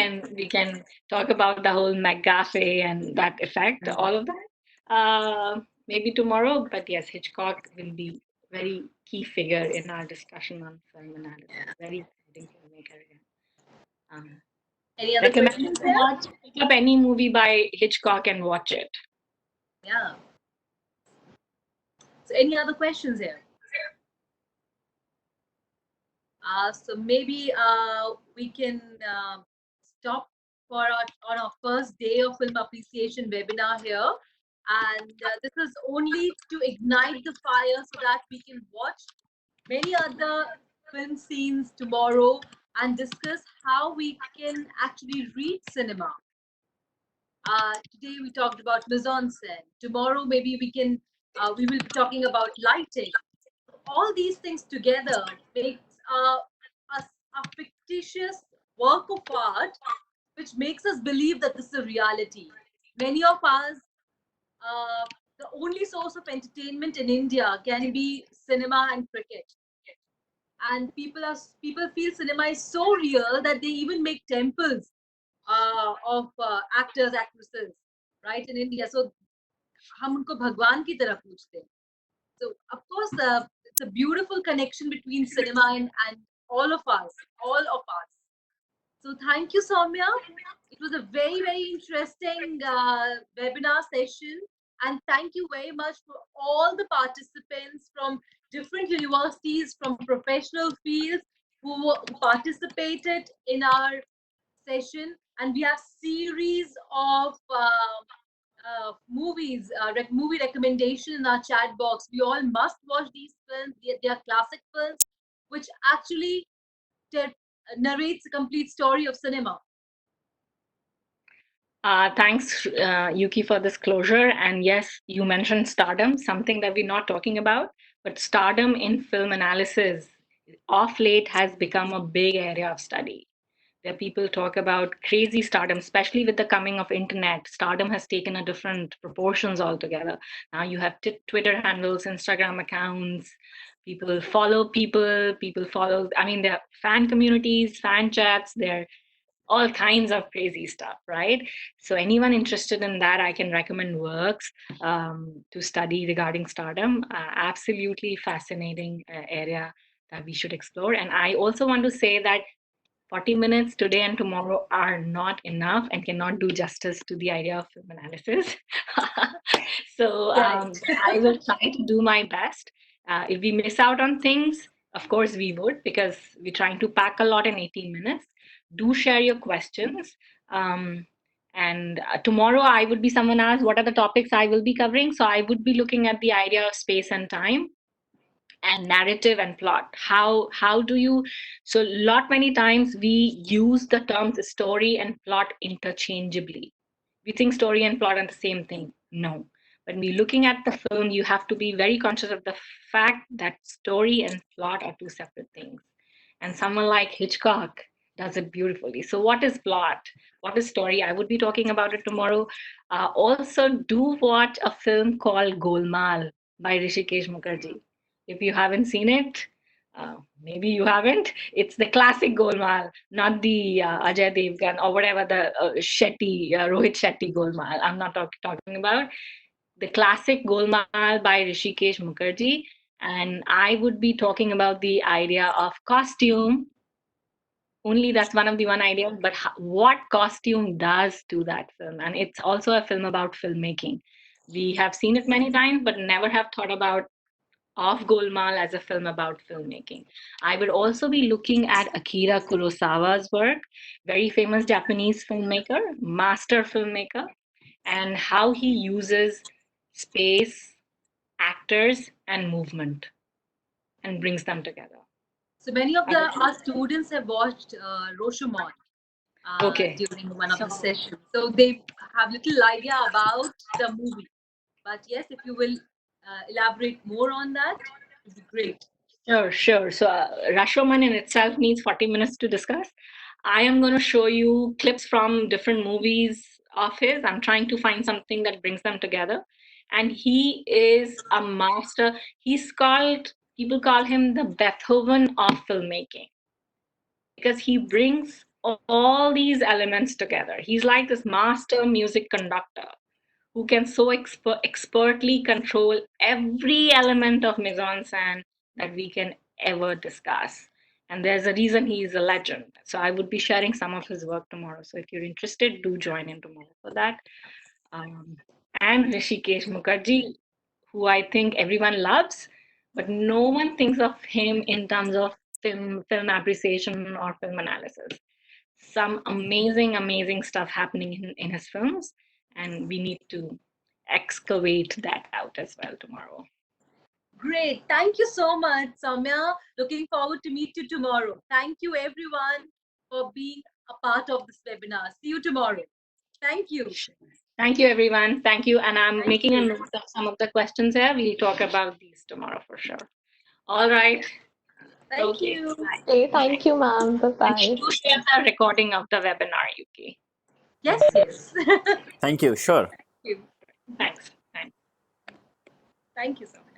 can talk about the whole McGaffey and that effect, all of that. Maybe tomorrow, but yes, Hitchcock will be very key figure in our discussion on film analysis. Very exciting filmmaker. Any other Recommend questions to there? watch, pick up any movie by Hitchcock and watch it. Yeah. So any other questions here? So maybe we can stop on our first day of film appreciation webinar here. And this is only to ignite the fire so that we can watch many other film scenes tomorrow and discuss how we can actually read cinema. Today we talked about mise-en-scene. Tomorrow maybe we will be talking about lighting. All these things together makes a fictitious work of art, which makes us believe that this is a reality. Many of us, the only source of entertainment in India can be cinema and cricket. And people feel cinema is so real that they even make temples of actors, actresses, right, in India. So हम उनको भगवान की तरह पूछते हैं. So of course, it's a beautiful connection between cinema and all of us, all of us. So thank you, Soumya. It was a very, very interesting webinar session. And thank you very much for all the participants from different universities, from professional fields who participated in our session. And we have series of movies, movie recommendation in our chat box. We all must watch these films. They are classic films, which actually narrates a complete story of cinema. Thanks, Yuki, for this closure. And yes, you mentioned stardom, something that we're not talking about, but stardom in film analysis of late has become a big area of study, where people talk about crazy stardom, especially with the coming of internet. Stardom has taken a different proportions altogether. Now you have Twitter handles, Instagram accounts, people follow people, I mean, there are fan communities, fan chats, there all kinds of crazy stuff, right? So anyone interested in that, I can recommend works to study regarding stardom. Absolutely fascinating area that we should explore. And I also want to say that 40 minutes today and tomorrow are not enough and cannot do justice to the idea of film analysis. So I will try to do my best. If we miss out on things, of course we would, because we're trying to pack a lot in 18 minutes. Do share your questions. And tomorrow I would be, someone asked, what are the topics I will be covering? So I would be looking at the idea of space and time and narrative and plot. How do you, so lot many times we use the terms story and plot interchangeably. We think story and plot are the same thing. No. When we're looking at the film, you have to be very conscious of the fact that story and plot are two separate things. And someone like Hitchcock does it beautifully. So what is plot? What is story? I would be talking about it tomorrow. Also, do watch a film called Golmaal by Rishikesh Mukherjee. If you haven't seen it, maybe you haven't. It's the classic Golmaal, not the Ajay Devgan or whatever the Rohit Shetty Golmaal. I'm not talking about the classic Golmaal by Rishikesh Mukherjee. And I would be talking about the idea of costume. Only that's one of the one ideas, but what costume does to that film. And it's also a film about filmmaking. We have seen it many times, but never have thought about of Golmaal as a film about filmmaking. I would also be looking at Akira Kurosawa's work, very famous Japanese filmmaker, master filmmaker, and how he uses space, actors, and movement and brings them together. So many of our students have watched Rashomon during one of the sessions. So they have little idea about the movie. But yes, if you will elaborate more on that, it would be great. Sure. So Rashomon in itself needs 40 minutes to discuss. I am going to show you clips from different movies of his. I'm trying to find something that brings them together. And he is a master. People call him the Beethoven of filmmaking, because he brings all these elements together. He's like this master music conductor who can so expertly control every element of mise-en-scene that we can ever discuss. And there's a reason he is a legend. So I would be sharing some of his work tomorrow. So if you're interested, do join in tomorrow for that. And Rishikesh Mukherjee, who I think everyone loves, but no one thinks of him in terms of film appreciation or film analysis. Some amazing stuff happening in his films, and we need to excavate that out as well tomorrow. Great. Thank you so much, Soumya. Looking forward to meet you tomorrow. Thank you, everyone, for being a part of this webinar. See you tomorrow. Thank you. Thank you, everyone. Thank you. And I'm Thank making you. a note of some of the questions here. We'll talk about these tomorrow for sure. All right. Thank Okay. you. Okay, thank you, ma'am. And Bye-bye. do share the recording of the webinar, UK. Yes, yes. Thank you. Sure. Thanks. Thanks. Thank you so much.